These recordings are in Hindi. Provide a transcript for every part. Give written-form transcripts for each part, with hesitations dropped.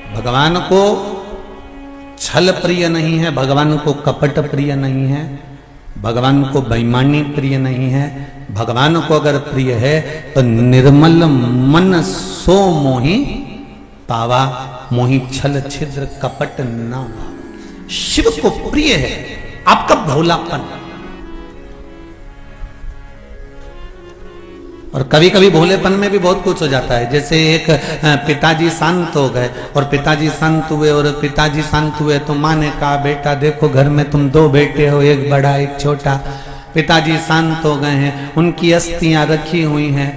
भगवान को छल प्रिय नहीं है, भगवान को कपट प्रिय नहीं है, भगवान को बेईमानी प्रिय नहीं है। भगवान को अगर प्रिय है तो निर्मल मन सो मोहि पावा, मोहि छल छिद्र कपट ना। शिव को प्रिय है आपका भोलापन। और कभी कभी भोलेपन में भी बहुत कुछ हो जाता है। जैसे एक पिताजी शांत हो गए और पिताजी शांत हुए और पिताजी शांत हुए तो माँ ने कहा बेटा देखो घर में तुम दो बेटे हो, एक बड़ा एक छोटा। पिताजी शांत हो गए हैं, उनकी अस्थियां रखी हुई हैं।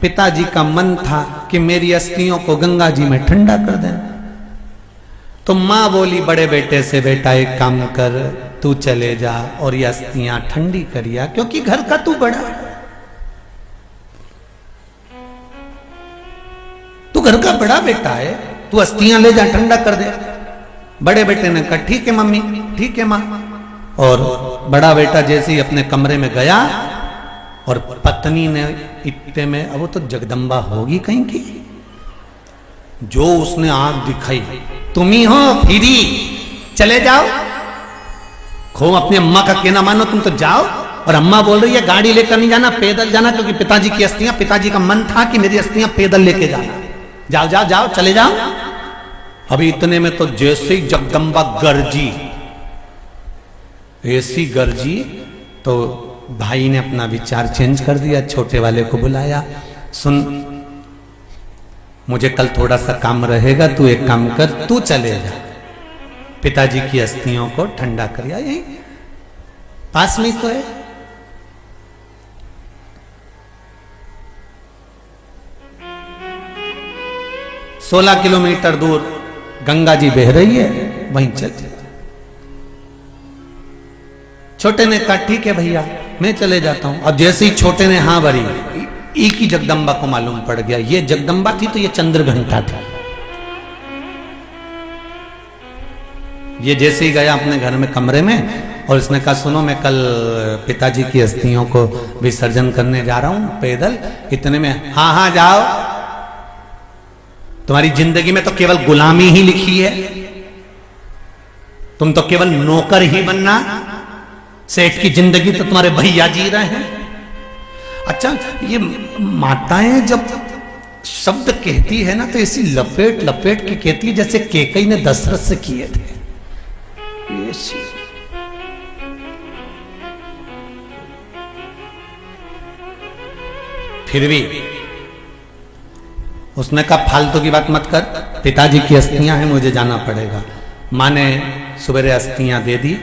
पिताजी का मन था कि मेरी अस्थियों को गंगा जी में ठंडा कर देना। तो माँ बोली बड़े बेटे से बेटा एक काम कर, तू चले जा और ये अस्थियां ठंडी करिया, क्योंकि घर का तू बड़ा, तू घर का बड़ा बेटा है, तू अस्थियां ले जा ठंडा कर दे। बड़े बेटे ने कहा ठीक है मम्मी, ठीक है माँ। और बड़ा बेटा जैसे ही अपने कमरे में गया और पत्नी ने इतने में, अब वो तो जगदम्बा होगी कहीं की, जो उसने आंख दिखाई, तुम ही हो फिरी, चले जाओ। खो अपनी अम्मा का कहना मानो, तुम तो जाओ। और अम्मा बोल रही है गाड़ी लेकर नहीं जाना, पैदल जाना, क्योंकि पिताजी की अस्थियां, पिताजी का मन था कि मेरी अस्थियां पैदल लेके जाना। जाओ जाओ जाओ चले जाओ। अभी इतने में तो जैसे ही जगदम्बा गरजी, ऐसी गरजी, तो भाई ने अपना विचार चेंज कर दिया, छोटे वाले को बुलाया। सुन मुझे कल थोड़ा सा काम रहेगा, तू एक काम कर, तू चले जा, पिताजी की अस्थियों को ठंडा कर। यही पास में तो है। 16 किलोमीटर दूर गंगा जी बह रही है, वहीं चल। छोटे ने कहा ठीक है भैया मैं चले जाता हूं। अब जैसे ही छोटे ने हाँ भरी, एक ही जगदम्बा को मालूम पड़ गया ये जगदम्बा थी तो ये चंद्र घंटा थी। ये जैसे ही गया अपने घर में कमरे में और इसने कहा सुनो मैं कल पिताजी की अस्थियों को विसर्जन करने जा रहा हूं पैदल। इतने में हाँ हाँ जाओ, तुम्हारी जिंदगी में तो केवल गुलामी ही लिखी है, तुम तो केवल नौकर ही बनना, सेठ की जिंदगी तो तुम्हारे भैया जी रहे हैं। अच्छा ये माताएं जब शब्द कहती है ना तो ऐसी लपेट लपेट के कहती है जैसे केकई ने दशरथ से किए थे। फिर भी उसने कहा फालतू की बात मत कर, पिताजी की अस्थियां हैं मुझे जाना पड़ेगा। माँ ने सवेरे अस्थियां दे दी,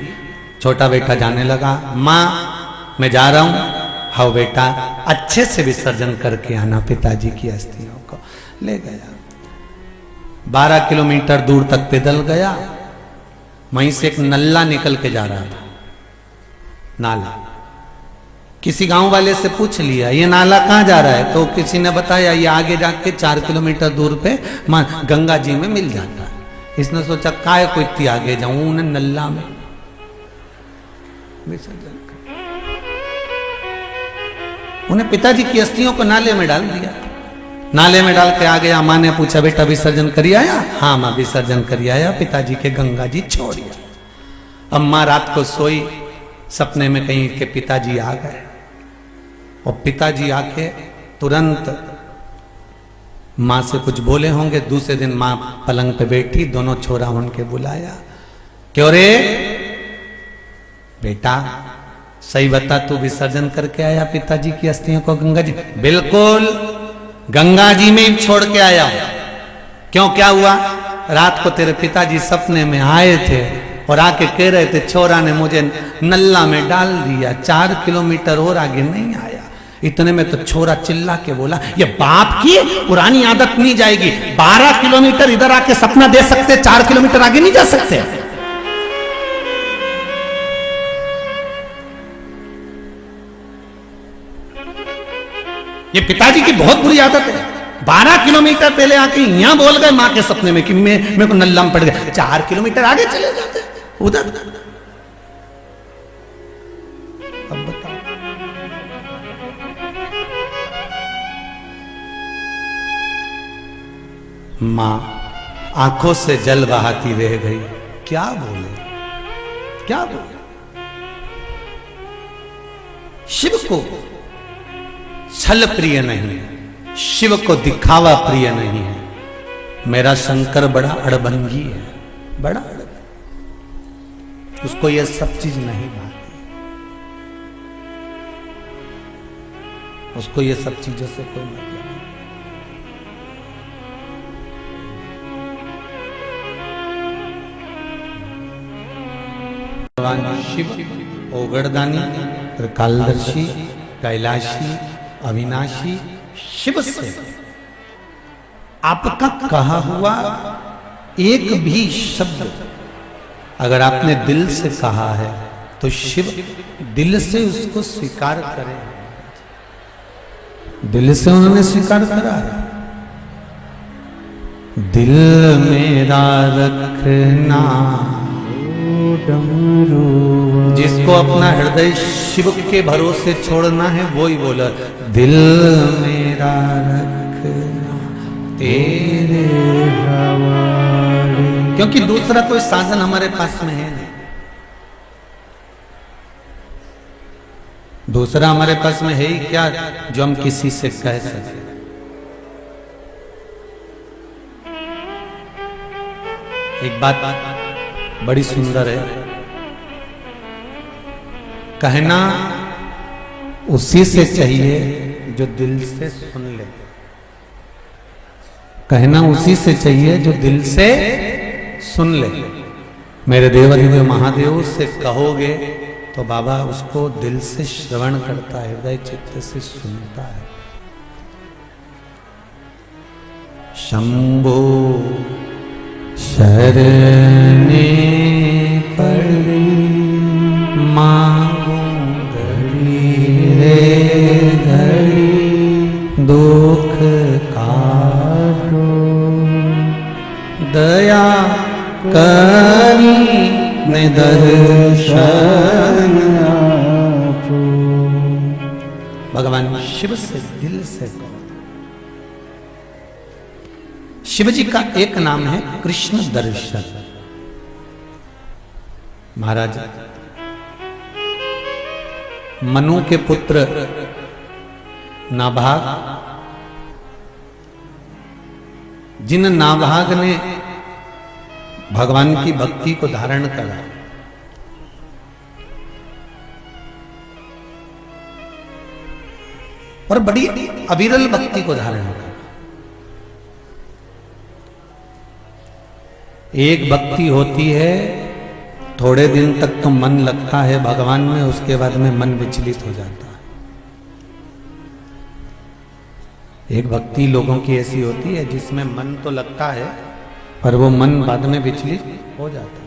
छोटा बेटा जाने लगा। माँ मैं जा रहा हूं, हाँ बेटा अच्छे से विसर्जन करके आना पिताजी की अस्थियों को। ले गया, 12 किलोमीटर दूर तक पैदल गया। वहीं से एक नल्ला निकल के जा रहा था, नाला। किसी गांव वाले से पूछ लिया ये नाला कहाँ जा रहा है, तो किसी ने बताया ये आगे जाके 4 किलोमीटर दूर पे गंगा जी में मिल जाता है। इसने सोचा काय को इतनी आगे जाऊं, उन्हें नल्ला में विसर्जन कर। उन्हें पिताजी की अस्थियों को नाले में डाल दिया। नाले में डाल के आ गया। माँ ने पूछा बेटा विसर्जन करी आया? हाँ माँ विसर्जन करी आया, पिताजी के गंगा जी छोड़िया। अब माँ रात को सोई, सपने में कहीं के पिताजी आ गए और पिताजी आके तुरंत माँ से कुछ बोले होंगे। दूसरे दिन माँ पलंग पे बैठी, दोनों छोरा उनके बुलाया, क्यों रे बेटा सही बता तू विसर्जन करके आया पिताजी की अस्थियों को गंगा जी? बिल्कुल गंगा जी में छोड़ के आया। क्यों क्या हुआ? रात को तेरे पिताजी सपने में आए थे और आके कह रहे थे छोरा ने मुझे नल्ला में डाल दिया, 4 किलोमीटर और आगे नहीं आया। इतने में तो छोरा चिल्ला के बोला ये बाप की पुरानी आदत नहीं जाएगी, 12 किलोमीटर इधर आके सपना दे सकते, 4 किलोमीटर आगे नहीं जा सकते। ये पिताजी की बहुत बुरी आदत है। 12 किलोमीटर पहले आके यहां बोल गए मां के सपने में कि मेरे को नल्ला में पड़ गया, 4 किलोमीटर आगे चले जाते उधर। अब बताओ मां आंखों से जल बहाती रह गई। क्या बोले, क्या बोले। शिव को छल प्रिय नहीं है, शिव को दिखावा प्रिय नहीं है। मेरा शंकर बड़ा अड़बंगी है, बड़ा उसको यह सब चीज नहीं भाती, उसको ये सब चीजों से कोई मतलब नहीं। भगवान शिव ओगड़दानी, त्रिकालदर्शी, कैलाशी, अविनाशी शिव से आपका कहा हुआ एक भी शब्द अगर आपने दिल से कहा है तो शिव दिल से उसको स्वीकार करें। दिल से उन्होंने स्वीकार करा है। दिल मेरा रखना जिसको अपना हृदय शिव के भरोसे छोड़ना है वो ही बोला, दिल मेरा रखना तेरे हवाले। क्योंकि दूसरा कोई साधन हमारे पास में है नहीं, दूसरा हमारे पास में है ही क्या जो हम किसी से कह सके। एक बात बड़ी सुंदर है, कहना उसी से चाहिए जो दिल से सुन ले। कहना उसी से चाहिए जो दिल से सुन ले। मेरे देवाधिदेव महादेव से कहोगे तो बाबा उसको दिल से श्रवण करता है, हृदय चित्त से सुनता है। शंभो शरणे पड़ी मांगो घड़ी रे घड़ी, दुख काटो दया करी निदर्शन आपो। भगवान शिव से दिल से कहो। शिव जी का एक नाम है कृष्ण दर्शन। महाराज मनु के पुत्र नाभाग, जिन नाभाग ने भगवान की भक्ति को धारण करा, और बड़ी अविरल भक्ति को धारण करा। एक भक्ति होती है थोड़े दिन तक तो मन लगता है भगवान में, उसके बाद में मन विचलित हो जाता है। एक भक्ति लोगों की ऐसी होती है जिसमें मन तो लगता है पर वो मन बाद में विचलित हो जाता है।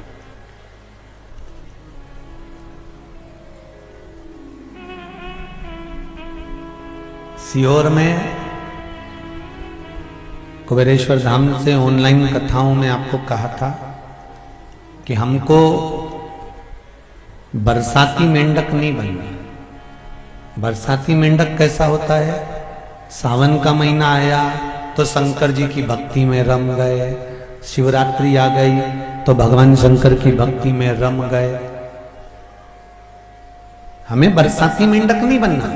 सीहोर में कुबेरेश्वर धाम से ऑनलाइन कथाओं में आपको कहा था कि हमको बरसाती मेंढक नहीं बनना। बरसाती मेंढक कैसा होता है? सावन का महीना आया तो शंकर जी की भक्ति में रम गए, शिवरात्रि आ गई तो भगवान शंकर की भक्ति में रम गए। हमें बरसाती मेंढक नहीं बनना।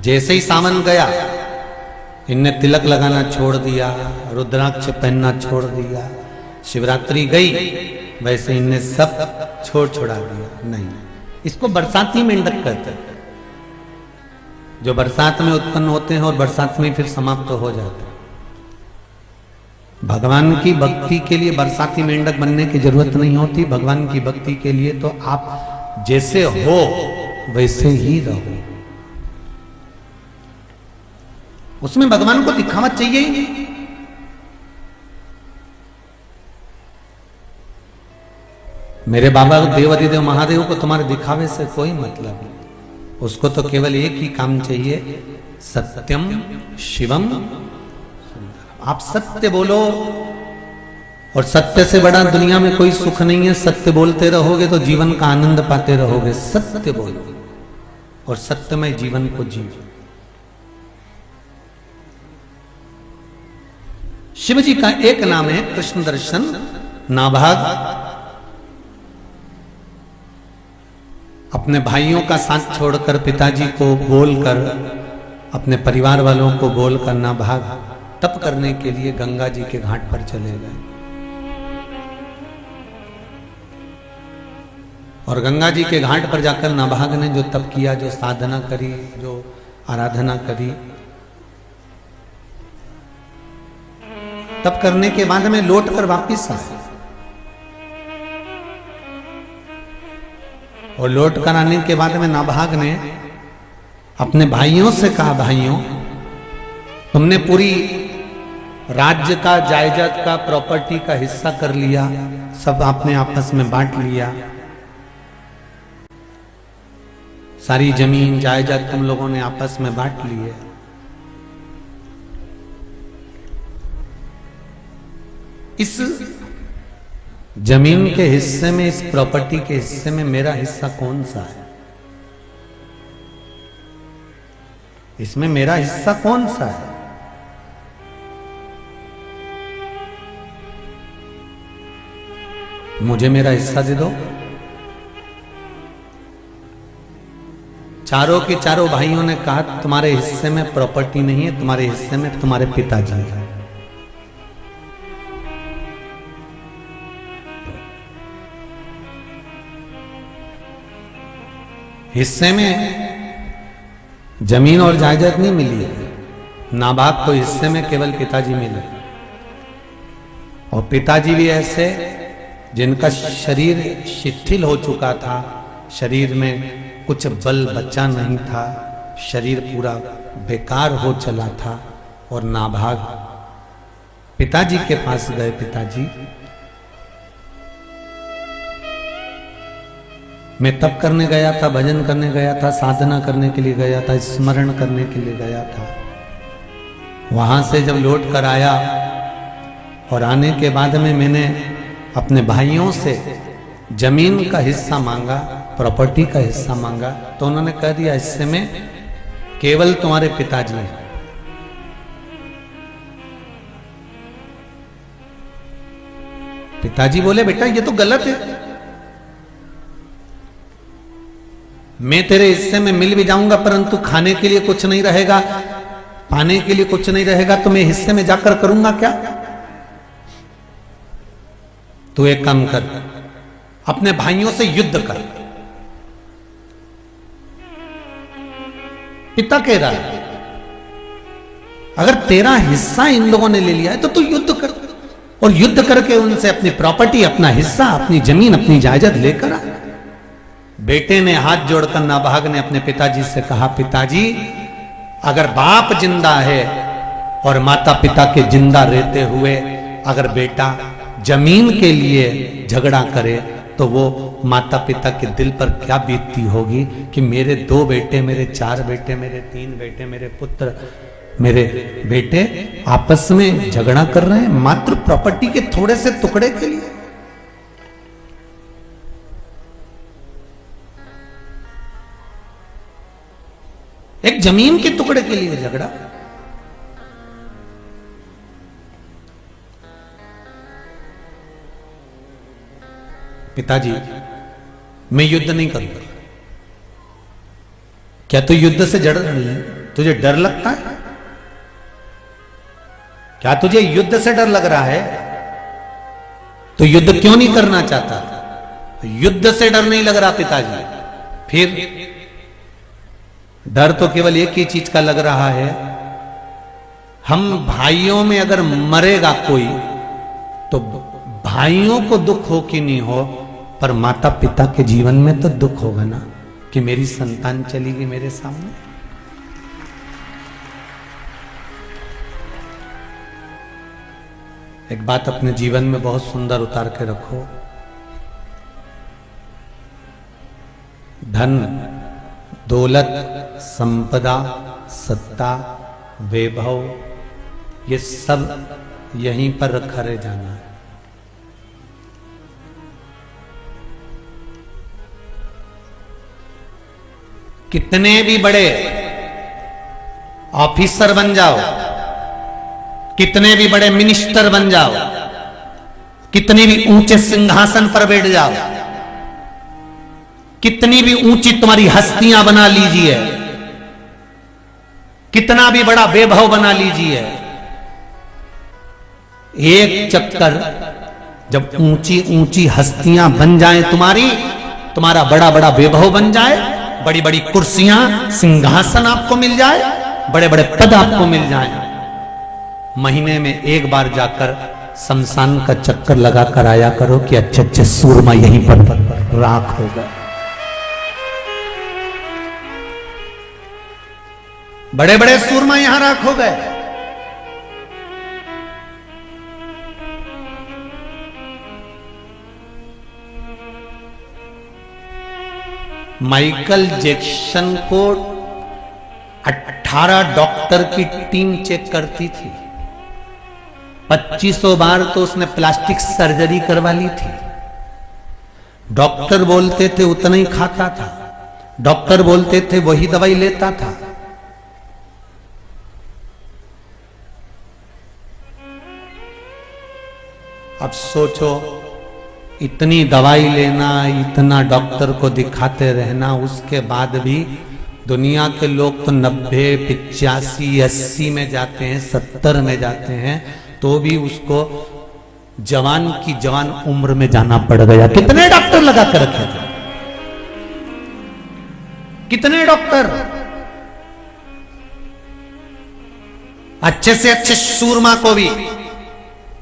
जैसे ही सावन गया इनने तिलक लगाना छोड़ दिया, रुद्राक्ष पहनना छोड़ दिया। शिवरात्रि गई वैसे इनने सब छोड़ा दिया। नहीं, इसको बरसाती मेंढक कहते हैं, जो बरसात में उत्पन्न होते हैं और बरसात में फिर समाप्त हो जाते हैं। भगवान की भक्ति के लिए बरसाती मेंढक बनने की जरूरत नहीं होती। भगवान की भक्ति के लिए तो आप जैसे हो वैसे ही रहो। उसमें भगवान को दिखावा चाहिए ही नहीं। मेरे बाबा देवाधिदेव महादेव को तुम्हारे दिखावे से कोई मतलब नहीं। उसको तो केवल एक ही काम चाहिए, सत्यम शिवम सुंदरम। आप सत्य बोलो, और सत्य से बड़ा दुनिया में कोई सुख नहीं है। सत्य बोलते रहोगे तो जीवन का आनंद पाते रहोगे। सत्य बोलो और सत्यमय जीवन को जियो। शिव जी का एक नाम है कृष्ण दर्शन नाभाग। अपने भाइयों का साथ छोड़कर, पिताजी को बोलकर, अपने परिवार वालों को बोलकर नाभाग तप करने के लिए गंगा जी के घाट पर चले गए। और गंगा जी के घाट पर जाकर नाभाग ने जो तप किया, जो साधना करी, जो आराधना करी, तप करने के बाद में लौट कर वापिस आए। और लौट कर आने के बाद में नाभाग ने अपने भाइयों से कहा, भाइयों तुमने पूरी राज्य का, जायदाद का, प्रॉपर्टी का हिस्सा कर लिया, सब आपने आपस में बांट लिया, सारी जमीन जायदाद तुम लोगों ने आपस में बांट ली है। इस जमीन के हिस्से में, इस प्रॉपर्टी के हिस्से में मेरा हिस्सा कौन सा है? इसमें मेरा हिस्सा कौन सा है? मुझे मेरा हिस्सा दे दो। चारों के चारों भाइयों ने कहा, तुम्हारे हिस्से में प्रॉपर्टी नहीं है, तुम्हारे हिस्से में तुम्हारे पिताजी हैं। हिस्से में जमीन और जायदाद नहीं मिली है, नाभाग को हिस्से में केवल पिताजी मिले। और पिताजी भी ऐसे जिनका शरीर शिथिल हो चुका था, शरीर में कुछ बल बचा नहीं था, शरीर पूरा बेकार हो चला था। और नाभाग पिताजी के पास गए, पिताजी मैं तप करने गया था, भजन करने गया था, साधना करने के लिए गया था, स्मरण करने के लिए गया था। वहां से जब लौट कर आया और आने के बाद में मैंने अपने भाइयों से जमीन का हिस्सा मांगा, प्रॉपर्टी का हिस्सा मांगा, तो उन्होंने कह दिया हिस्से में केवल तुम्हारे पिताजी हैं। पिताजी बोले, बेटा ये तो गलत है, मैं तेरे हिस्से में मिल भी जाऊंगा परंतु खाने के लिए कुछ नहीं रहेगा, पाने के लिए कुछ नहीं रहेगा, तो मैं हिस्से में जाकर करूंगा क्या? तू एक काम कर, अपने भाइयों से युद्ध कर। पिता कह रहा है अगर तेरा हिस्सा इन लोगों ने ले लिया है तो तू युद्ध कर, और युद्ध करके उनसे अपनी प्रॉपर्टी, अपना हिस्सा, अपनी जमीन, अपनी जायदाद लेकर आ। बेटे ने हाथ जोड़कर नाभाग ने अपने पिताजी से कहा, पिताजी अगर बाप जिंदा है और माता पिता के जिंदा रहते हुए अगर बेटा जमीन के लिए झगड़ा करे तो वो माता पिता के दिल पर क्या बीतती होगी कि मेरे 2 बेटे, मेरे 4 बेटे, मेरे 3 बेटे, मेरे पुत्र, मेरे बेटे आपस में झगड़ा कर रहे हैं मात्र प्रॉपर्टी के थोड़े से टुकड़े के लिए। एक जमीन के टुकड़े के लिए झगड़ा। पिताजी मैं युद्ध नहीं करूंगा। क्या तू युद्ध से तुझे डर लगता है? क्या तुझे युद्ध से डर लग रहा है? तो युद्ध क्यों नहीं करना चाहता? युद्ध से डर नहीं लग रहा पिताजी, फिर डर तो केवल एक ही चीज का लग रहा है, हम भाइयों में अगर मरेगा कोई तो भाइयों को दुख हो कि नहीं हो, पर माता पिता के जीवन में तो दुख होगा ना कि मेरी संतान चली गई मेरे सामने। एक बात अपने जीवन में बहुत सुंदर उतार के रखो, धन, दौलत, संपदा, सत्ता, वैभव, ये सब यहीं पर रखा रह जाना है। कितने भी बड़े ऑफिसर बन जाओ, कितने भी बड़े मिनिस्टर बन जाओ, कितने भी ऊंचे सिंहासन पर बैठ जाओ, कितनी भी ऊंची तुम्हारी हस्तियां बना लीजिए, कितना भी बड़ा वैभव बना लीजिए, एक चक्कर जब ऊंची ऊंची हस्तियां बन जाएं तुम्हारी, तुम्हारा बड़ा बड़ा वैभव बन जाए, बड़ी बड़ी कुर्सियां सिंहासन आपको मिल जाए, बड़े बड़े पद आपको मिल जाए, महीने में एक बार जाकर शमशान का चक्कर लगा कर आया करो कि अच्छे अच्छे सूरमा यहीं पर राख हो गए, बड़े बड़े सूरमा यहां राख हो गए। माइकल जैक्सन को 18 डॉक्टर की टीम चेक करती थी, 2500 बार तो उसने प्लास्टिक सर्जरी करवा ली थी। डॉक्टर बोलते थे उतना ही खाता था, डॉक्टर बोलते थे वही दवाई लेता था। अब सोचो, इतनी दवाई लेना, इतना डॉक्टर को दिखाते रहना, उसके बाद भी दुनिया के लोग तो 90, 85, 80 में जाते हैं, 70 में जाते हैं, तो भी उसको जवान की जवान उम्र में जाना पड़ गया। कितने डॉक्टर लगा कर रखे थे, कितने डॉक्टर, अच्छे से अच्छे सूरमा को भी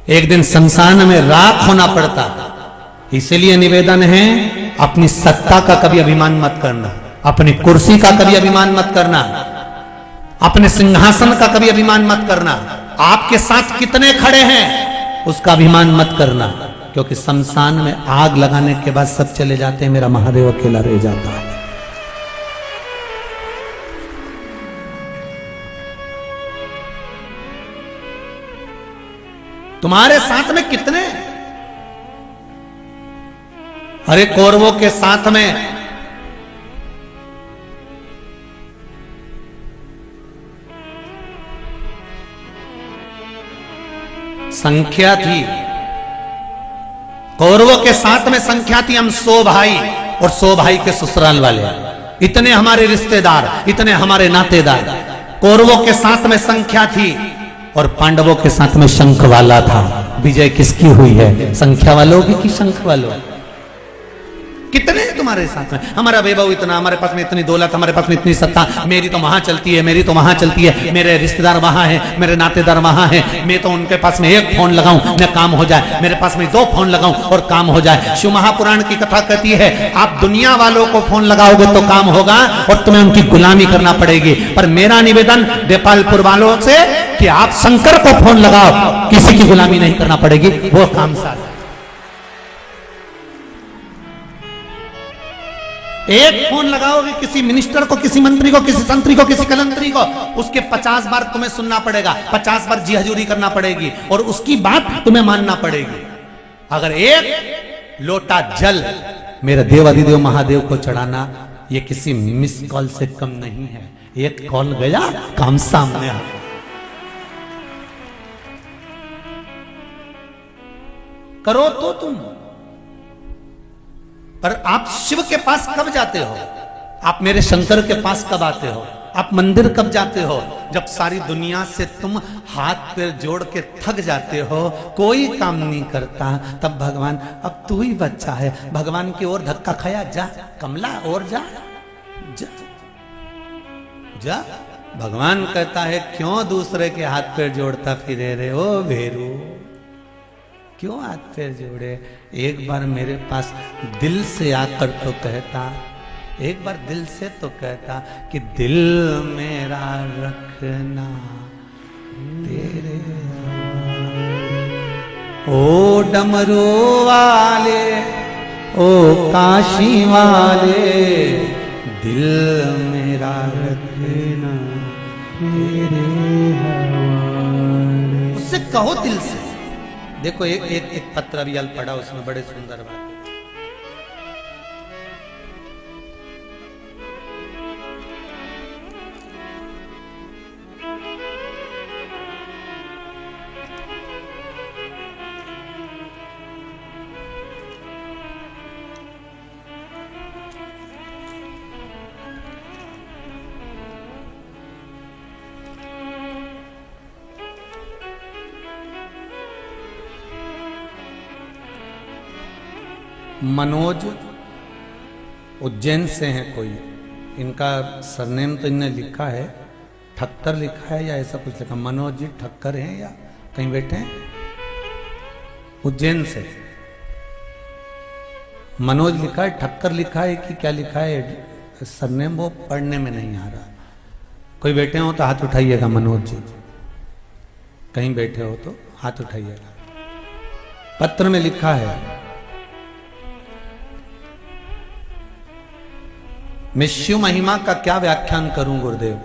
एक दिन शमशान में राख होना पड़ता। इसलिए निवेदन है, अपनी सत्ता का कभी अभिमान मत करना, अपनी कुर्सी का कभी अभिमान मत करना, अपने सिंहासन का कभी अभिमान मत करना, आपके साथ कितने खड़े हैं उसका अभिमान मत करना, क्योंकि शमशान में आग लगाने के बाद सब चले जाते हैं, मेरा महादेव अकेला रह जाता है। तुम्हारे साथ में कितने, अरे कौरवों के साथ में संख्या थी, कौरवों के साथ में संख्या थी, हम 100 भाई और 100 भाई के ससुराल वाले, इतने हमारे रिश्तेदार, इतने हमारे नातेदार। कौरवों के साथ में संख्या थी और पांडवों के साथ में शंख वाला था। विजय किसकी हुई है, संख्या वालों की कि शंख वालों? कितने तुम्हारे साथ में, हमारा वैभव इतना, हमारे पास में इतनी दौलत, हमारे पास में इतनी सत्ता, मेरी तो वहां चलती है, मेरी तो वहां चलती है, मेरे रिश्तेदार वहां हैं, मेरे नातेदार वहां हैं, मैं तो उनके पास में एक फोन लगाऊं मैं काम हो जाए, मेरे पास में 2 फोन लगाऊं और काम हो जाए। शिव महापुराण की कथा कहती है, आप दुनिया वालों को फोन लगाओगे तो काम होगा और तुम्हें उनकी गुलामी करना पड़ेगी। पर मेरा निवेदन देपालपुर वालों से कि आप शंकर को फोन लगाओ, किसी की गुलामी नहीं करना पड़ेगी, वो काम साथ। एक फोन लगाओगे किसी मिनिस्टर को, किसी मंत्री को, किसी संतरी को, किसी कलंतरी को, उसके 50 बार तुम्हें सुनना पड़ेगा, 50 बार जी हजूरी करना पड़ेगी और उसकी बात तुम्हें मानना पड़ेगी। अगर एक लोटा जल मेरे देवाधिदेव महादेव को चढ़ाना, ये किसी मिस कॉल से कम नहीं है। एक कॉल गया, काम सामने आ। करो तो तुम, पर आप शिव के पास कब जाते हो, आप मेरे शंकर के पास कब आते हो, आप मंदिर कब जाते हो? जब सारी दुनिया से तुम हाथ पैर जोड़ के थक जाते हो, कोई काम नहीं करता, तब भगवान अब तू ही बच्चा है, भगवान की ओर धक्का खाया, जा कमला और जा, जा, जा। भगवान कहता है क्यों दूसरे के हाथ पैर जोड़ता फिरे रे ओ भेरू, क्यों हाथ पैर जोड़े? एक बार मेरे पास दिल से आकर तो कहता, एक बार दिल से तो कहता कि दिल मेरा रखना तेरे, ओ डमरू वाले, ओ काशी वाले, दिल मेरा रखना तेरे हवाले। उससे कहो दिल से। देखो एक पत्र अभी अल पढ़ा, उसमें बड़े सुंदर बात। मनोज उज्जैन से हैं कोई, इनका सरनेम तो इनने लिखा है, ठक्कर लिखा है या ऐसा कुछ लिखा, मनोज जी ठक्कर हैं या कहीं बैठे हैं, उज्जैन से। मनोज लिखा है, ठक्कर लिखा है कि क्या लिखा है, सरनेम वो पढ़ने में नहीं आ रहा। कोई बैठे हो तो हाथ उठाइएगा, मनोज जी कहीं बैठे हो तो हाथ उठाइएगा। पत्र में लिखा है, मैं शिव महिमा का क्या व्याख्यान करूं गुरुदेव।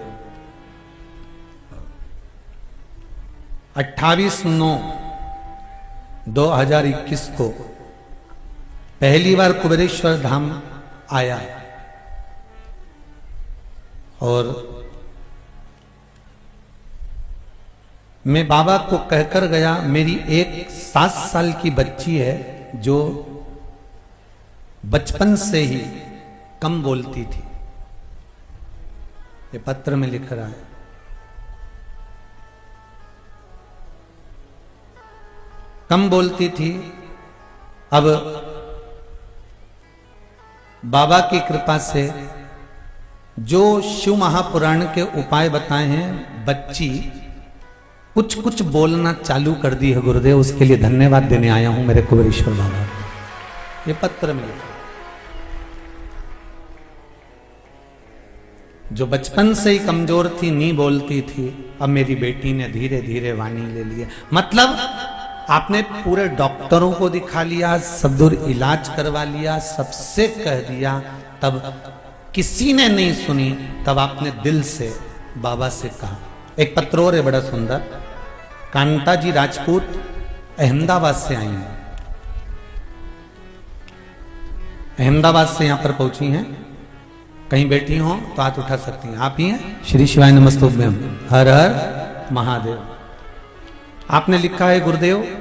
28/9/2021 को पहली बार कुबेरेश्वर धाम आया और मैं बाबा को कहकर गया, मेरी एक 7 साल की बच्ची है जो बचपन से ही कम बोलती थी। ये पत्र में लिख रहा है। कम बोलती थी, अब बाबा की कृपा से जो शिव महापुराण के उपाय बताए हैं, बच्ची कुछ कुछ बोलना चालू कर दी है गुरुदेव। उसके लिए धन्यवाद देने आया हूं मेरे कुबेरेश्वर बाबा। ये पत्र में लिखा, जो बचपन से ही कमजोर थी, नहीं बोलती थी, अब मेरी बेटी ने धीरे धीरे वाणी ले लिया। मतलब आपने पूरे डॉक्टरों को दिखा लिया, सब दूर इलाज करवा लिया, सबसे कह दिया, तब किसी ने नहीं सुनी, तब आपने दिल से बाबा से कहा। एक पत्र और है बड़ा सुंदर, कांता जी राजपूत अहमदाबाद से आई हैं, अहमदाबाद से यहां पर पहुंची हैं। कहीं बैठी हो तो हाथ उठा सकती हैं। आप ही हैं? श्री शिवाय नमस्तुभ्यम, हर हर महादेव। आपने लिखा है, गुरुदेव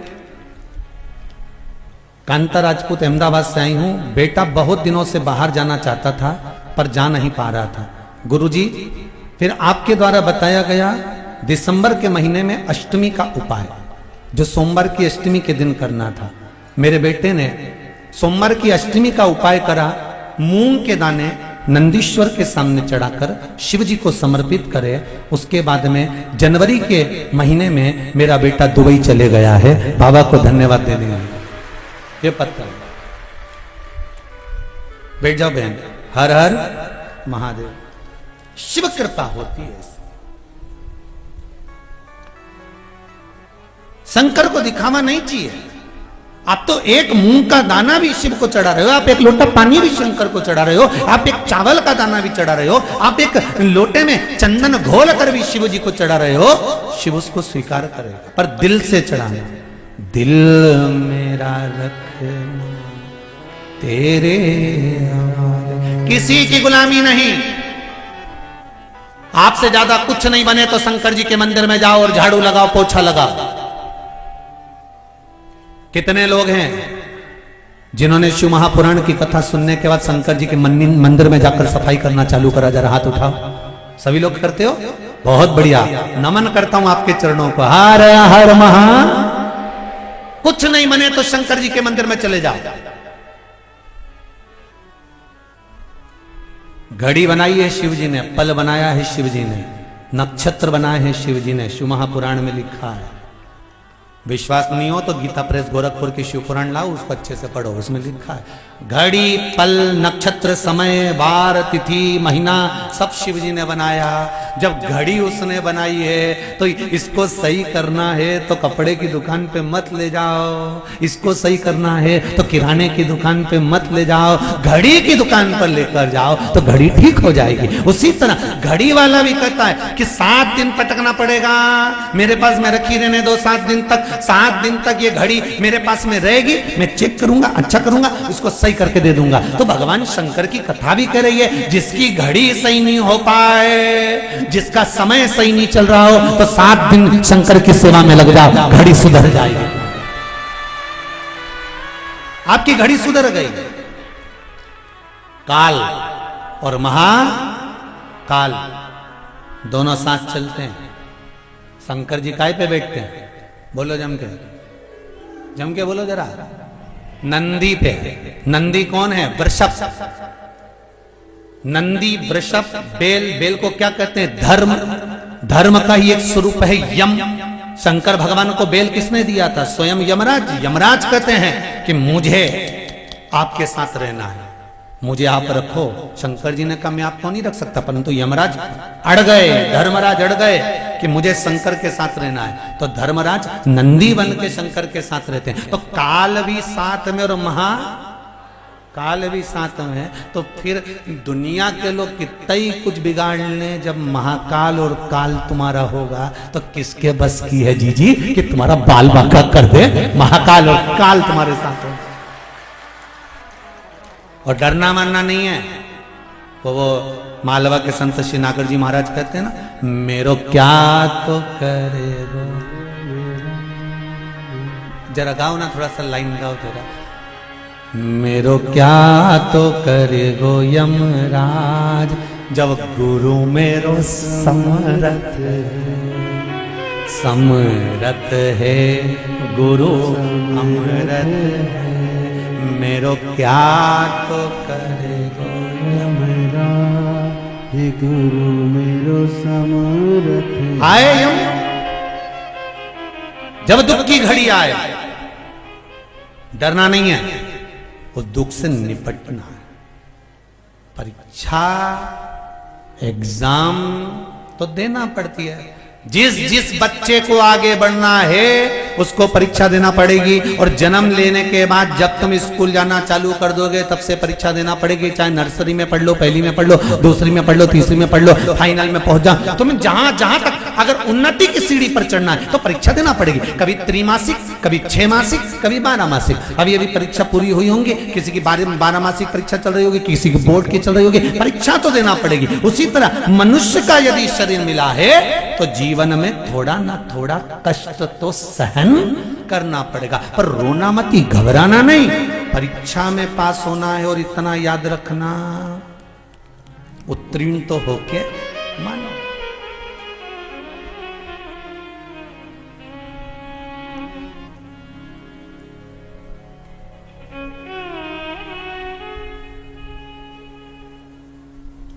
कांता राजपूत अहमदाबाद से आई हूं, बेटा बहुत दिनों से बाहर जाना चाहता था पर जा नहीं पा रहा था। गुरुजी, फिर आपके द्वारा बताया गया दिसंबर के महीने में अष्टमी का उपाय, जो सोमवार की अष्टमी के दिन करना था। मेरे बेटे ने सोमवार की अष्टमी का उपाय करा, मूंग के दाने नंदीश्वर के सामने चढ़ाकर शिव जी को समर्पित करे। उसके बाद में जनवरी के महीने में मेरा बेटा दुबई चले गया है। बाबा को धन्यवाद देने हैं। ये पत्र बैठ जाओ बहन। हर हर महादेव। शिव कृपा होती है। शंकर को दिखावा नहीं चाहिए। आप तो एक मूंग का दाना भी शिव को चढ़ा रहे हो, आप एक लोटा पानी भी शंकर को चढ़ा रहे हो, आप एक चावल का दाना भी चढ़ा रहे हो, आप एक लोटे में चंदन घोल कर भी शिव जी को चढ़ा रहे हो। शिव उसको स्वीकार करेगा, पर दिल से चढ़ाना। दिल मेरा रखना तेरे हवाले, किसी की गुलामी नहीं। आपसे ज्यादा कुछ नहीं बने तो शंकर जी के मंदिर में जाओ और झाड़ू लगाओ, पोछा लगाओ। कितने लोग हैं जिन्होंने शिव महापुराण की कथा सुनने के बाद शंकर जी के मंदिर में जाकर सफाई करना चालू करा? जरा हाथ उठाओ। सभी लोग करते हो? बहुत बढ़िया, नमन करता हूं आपके चरणों को। हर हर महा। कुछ नहीं बने तो शंकर जी के मंदिर में चले जाओ। घड़ी बनाई है शिव जी ने, पल बनाया है शिव जी ने, नक्षत्र बनाए हैं शिव जी ने। शिव महापुराण में लिखा है। विश्वास नहीं हो तो गीता प्रेस गोरखपुर की शिव पुराण लाओ, उसको अच्छे से पढ़ो। उसमें लिखा है घड़ी, पल, नक्षत्र, समय, वार, तिथि, महीना सब शिव जी ने बनाया। जब घड़ी उसने बनाई है तो इसको सही करना है तो कपड़े की दुकान पे मत ले जाओ, इसको सही करना है तो किराने की दुकान पे मत ले जाओ, घड़ी की दुकान पर लेकर जाओ तो घड़ी ठीक हो जाएगी। उसी तरह घड़ी वाला भी कहता है कि 7 दिन पटकना पड़ेगा, मेरे पास में रखी रहने दो 7 दिन तक। 7 दिन तक ये घड़ी मेरे पास में रहेगी, मैं चेक करूंगा, अच्छा करूंगा, उसको सही करके दे दूंगा। तो भगवान शंकर की कथा भी कह रही है, जिसकी घड़ी सही नहीं हो पाए, जिसका समय सही नहीं चल रहा हो, तो 7 दिन शंकर की सेवा में लग जाओ, घड़ी सुधर जाएगी। आपकी घड़ी सुधर गई। काल और महाकाल दोनों साथ चलते हैं। शंकर जी काय पे बैठते हैं? बोलो जम के बोलो जरा। नंदी पे। नंदी कौन है? वृषभ। नंदी, वृषभ, बेल। बेल को क्या कहते हैं? धर्म। धर्म का ही एक स्वरूप है यम। शंकर भगवान को बेल किसने दिया था? स्वयं यमराज। यमराज कहते हैं कि मुझे आपके साथ रहना है, मुझे आप रखो। शंकर जी ने कहा मैं आपको नहीं रख सकता, परंतु यमराज अड़ गए, धर्मराज अड़ गए कि मुझे शंकर के साथ रहना है। तो धर्मराज नंदी बन के शंकर के साथ रहते हैं। तो काल भी साथ में और काल भी साथ में है। तो फिर दुनिया के लोग कितना ही कुछ बिगाड़ लें, जब महाकाल और काल तुम्हारा होगा तो किसके बस की है जी कि तुम्हारा बाल बांका कर दे, महाकाल और काल तुम्हारे साथ हो। और डरना मानना नहीं है। वो मालवा के संत श्री नागर जी महाराज कहते हैं ना, मेरो क्या तो करे गो। जरा गाओ ना, थोड़ा सा लाइन गाओ जरा। मेरो क्या तो करे गो यमराज, जब गुरु मेरो समरथ है, गुरु अमरथ है। मेरो क्या तो करे गो यमराज, गुरु मेरो समरथ है। आए यम, जब दुख की घड़ी आए, डरना नहीं है, उस दुख से निपटना है। परीक्षा, एग्जाम तो देना पड़ती है। जिस बच्चे को आगे बढ़ना है उसको परीक्षा देना पड़ेगी। और जन्म लेने के बाद जब तुम स्कूल जाना चालू कर दोगे तब से परीक्षा देना पड़ेगी। चाहे नर्सरी में पढ़ लो, पहली में पढ़ लो, दूसरी में पढ़ लो, तीसरी में पढ़ लो, फाइनल में पहुंच जाओ। तुम्हें जहां जहां तक अगर उन्नति की सीढ़ी पर चढ़ना है तो परीक्षा देना पड़ेगी। कभी त्रिमासिक, कभी 6 मासिक, कभी 12 मासिक। अभी परीक्षा पूरी हुई होंगी, किसी की 12 मासिक परीक्षा चल रही होगी, किसी की बोर्ड की चल रही होगी। परीक्षा तो देना पड़ेगी। उसी तरह मनुष्य का यदि शरीर मिला है तो जीवन में थोड़ा ना थोड़ा कष्ट तो सहन करना पड़ेगा। पर रोना मत, घबराना नहीं। परीक्षा में पास होना है और इतना याद रखना, उत्तीर्ण तो होके मानो।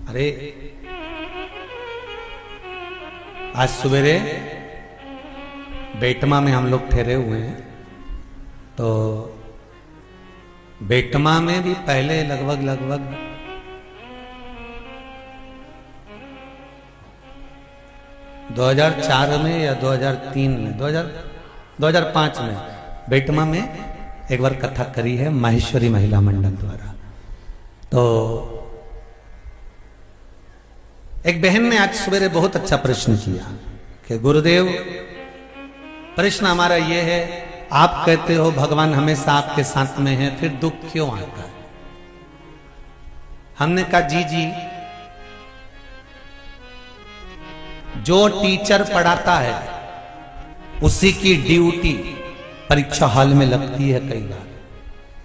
अरे आज सवेरे बेटमा में हम लोग ठहरे हुए हैं। तो बेटमा में भी पहले लगभग 2004 में या 2003 में 2005 में बेटमा में एक बार कथा करी है माहेश्वरी महिला मंडल द्वारा। तो एक बहन ने आज सवेरे बहुत अच्छा प्रश्न किया कि गुरुदेव, प्रश्न हमारा ये है, आप कहते हो भगवान हमेशा आपके साथ में है, फिर दुख क्यों आता है? हमने कहा जी, जो टीचर पढ़ाता है उसी की ड्यूटी परीक्षा हॉल में लगती है। कई बार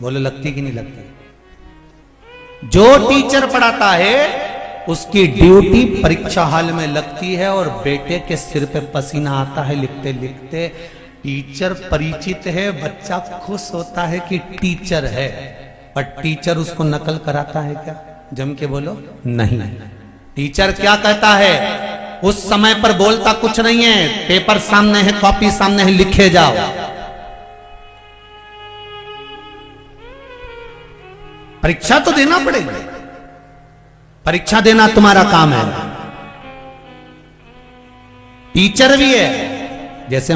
बोले लगती कि नहीं लगती? जो टीचर पढ़ाता है उसकी ड्यूटी परीक्षा हॉल में लगती है। और बेटे के सिर पे पसीना आता है लिखते लिखते। टीचर परिचित है, बच्चा खुश होता है कि टीचर है, पर टीचर उसको नकल कराता है क्या? जम के बोलो, नहीं। टीचर क्या कहता है? उस समय पर बोलता कुछ नहीं है, पेपर सामने है, कॉपी सामने है, लिखे जाओ। परीक्षा तो देना पड़ेगा, परीक्षा देना तुम्हारा काम है। टीचर भी है। जैसे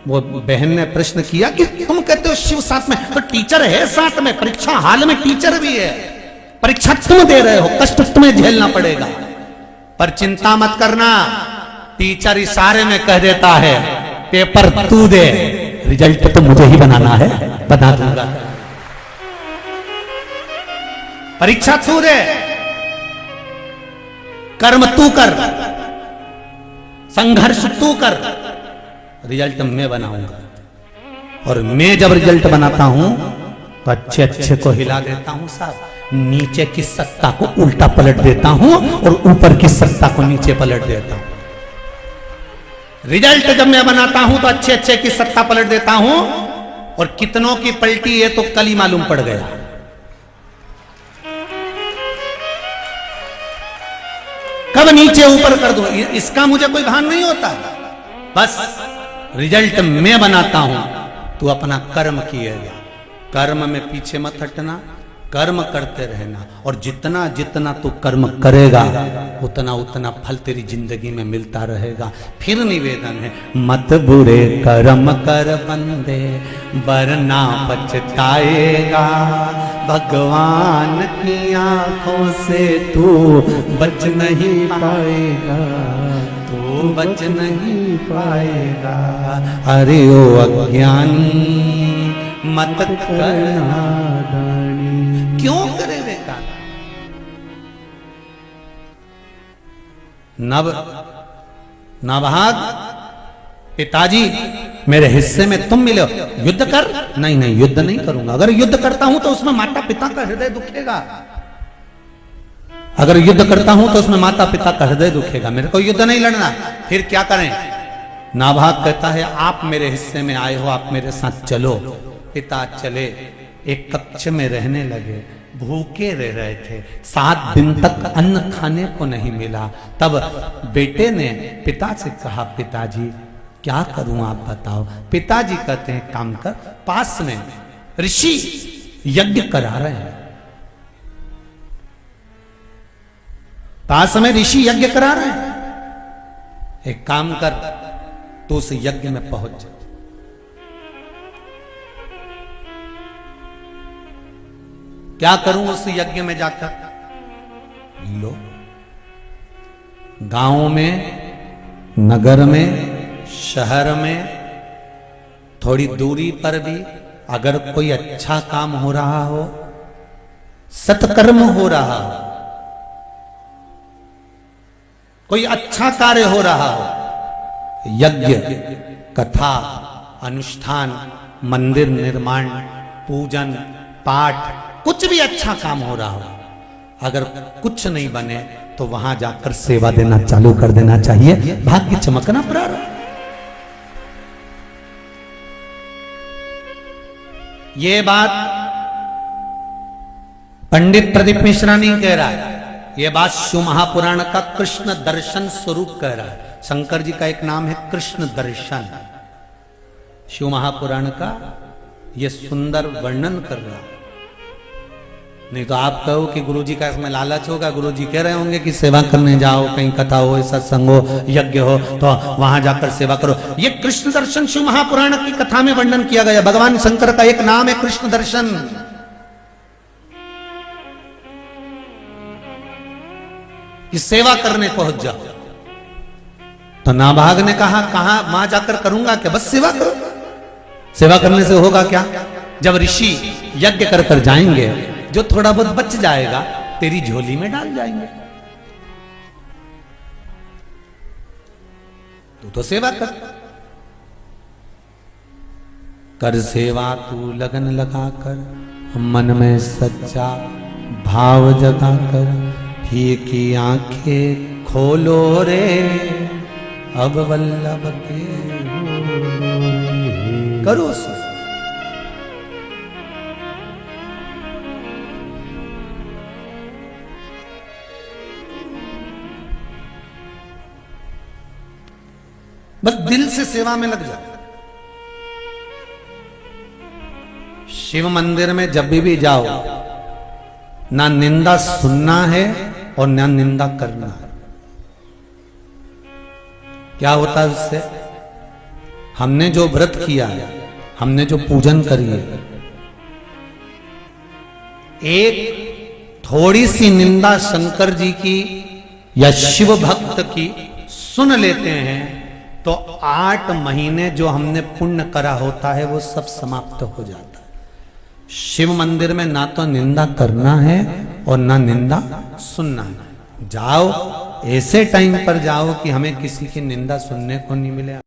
वो बहन ने प्रश्न किया कि तुम कहते हो शिव साथ में, तो टीचर है साथ में, परीक्षा हाल में टीचर भी है। परीक्षा तुम दे रहे हो, कष्ट तुम्हें झेलना पड़ेगा, पर चिंता मत करना। टीचर इशारे में कह देता है पेपर तू दे, रिजल्ट तो मुझे ही बनाना है, बता दूंगा। परीक्षा तू दे, कर्म तू कर, संघर्ष तू कर, रिजल्ट मैं बनाऊंगा। और मैं जब रिजल्ट बनाता हूं तो अच्छे अच्छे को हिला देता हूं साहब, नीचे की सत्ता को उल्टा पलट देता हूं और ऊपर की सत्ता को नीचे पलट देता हूं। रिजल्ट जब मैं बनाता हूं तो अच्छे अच्छे की सत्ता पलट देता हूं, और कितनों की पलटी है तो कल ही मालूम पड़ गया। कब नीचे ऊपर कर दो इसका मुझे कोई भान नहीं होता। बस रिजल्ट मैं बनाता हूं, तू अपना कर्म किएगा। कर्म में पीछे मत हटना, कर्म करते रहना, और जितना जितना तू कर्म करेगा उतना उतना फल तेरी जिंदगी में मिलता रहेगा। फिर निवेदन है, मत बुरे कर्म कर बंदे वरना पछताएगा। भगवान की आंखों से तू बच नहीं पाएगा, तू बच नहीं पाएगा। अरे ओ अज्ञानी मत करना, क्यों करे बेकार। नभाग पिताजी मेरे हिस्से में तुम मिले हो, युद्ध कर। नहीं नहीं, युद्ध नहीं करूंगा। अगर युद्ध करता हूं तो उसमें माता पिता का हृदय दुखेगा। अगर युद्ध करता हूं तो उसमें माता पिता का हृदय दुखेगा। मेरे को युद्ध नहीं लड़ना। फिर क्या करें? नाभाग कहता है आप मेरे हिस्से में आए हो, आप मेरे साथ चलो। पिता चले, एक कक्ष में रहने लगे। भूखे रह रहे थे, 7 दिन तक अन्न खाने को नहीं मिला। तब बेटे ने पिता से कहा, पिताजी क्या करूं आप बताओ। पिताजी कहते हैं काम कर, पास में ऋषि यज्ञ करा रहे हैं, पास में ऋषि यज्ञ करा रहे हैं। एक काम कर, तू उस यज्ञ में पहुंच। क्या करूं उस यज्ञ में जाकर? लो, गांव में, नगर में, शहर में, थोड़ी दूरी पर भी अगर कोई अच्छा काम हो रहा हो, सत्कर्म हो रहा हो, कोई अच्छा कार्य हो रहा हो, यज्ञ, कथा, अनुष्ठान, मंदिर निर्माण, पूजन, पाठ, कुछ भी अच्छा काम हो रहा हो, अगर कुछ नहीं बने तो वहां जाकर सेवा देना चालू कर देना चाहिए। भाग्य चमकना प्रारंभ। ये बात पंडित प्रदीप मिश्रा नहीं कह रहा है, ये बात शिव महापुराण का कृष्ण दर्शन स्वरूप कह रहा है। शंकर जी का एक नाम है कृष्ण दर्शन। शिव महापुराण का ये सुंदर वर्णन कर रहा है। नहीं तो आप कहो कि गुरुजी का इसमें लालच होगा। गुरुजी कह रहे होंगे कि सेवा करने जाओ, कहीं कथा हो, सत्संग हो, यज्ञ हो, तो वहां जाकर सेवा करो। ये कृष्ण दर्शन शिव महापुराण की कथा में वर्णन किया गया। भगवान शंकर का एक नाम है कृष्ण दर्शन। कि सेवा करने पहुंच जाओ। तो नाभाग ने कहा, कहां वहां जाकर करूंगा क्या? बस सेवा करो। सेवा करने से होगा क्या? जब ऋषि यज्ञ कर कर जाएंगे, जो थोड़ा बहुत बच जाएगा तेरी झोली में डाल जाएंगे। तू तो सेवा कर। कर सेवा तू लगन लगा कर, मन में सच्चा भाव जगा कर। ही की आंखें खोलो रे, अब वल्लभ के करो से। बस दिल से सेवा में लग जाओ। शिव मंदिर में जब भी जाओ, ना निंदा सुनना है और ना निंदा करना है। क्या होता है उससे? हमने जो व्रत किया है, हमने जो पूजन करी है, एक थोड़ी सी निंदा शंकर जी की या शिव भक्त की सुन लेते हैं तो 8 महीने जो हमने पुण्य करा होता है वो सब समाप्त हो जाता है। शिव मंदिर में ना तो निंदा करना है और ना निंदा सुनना है। जाओ, ऐसे टाइम पर जाओ कि हमें किसी की निंदा सुनने को नहीं मिले।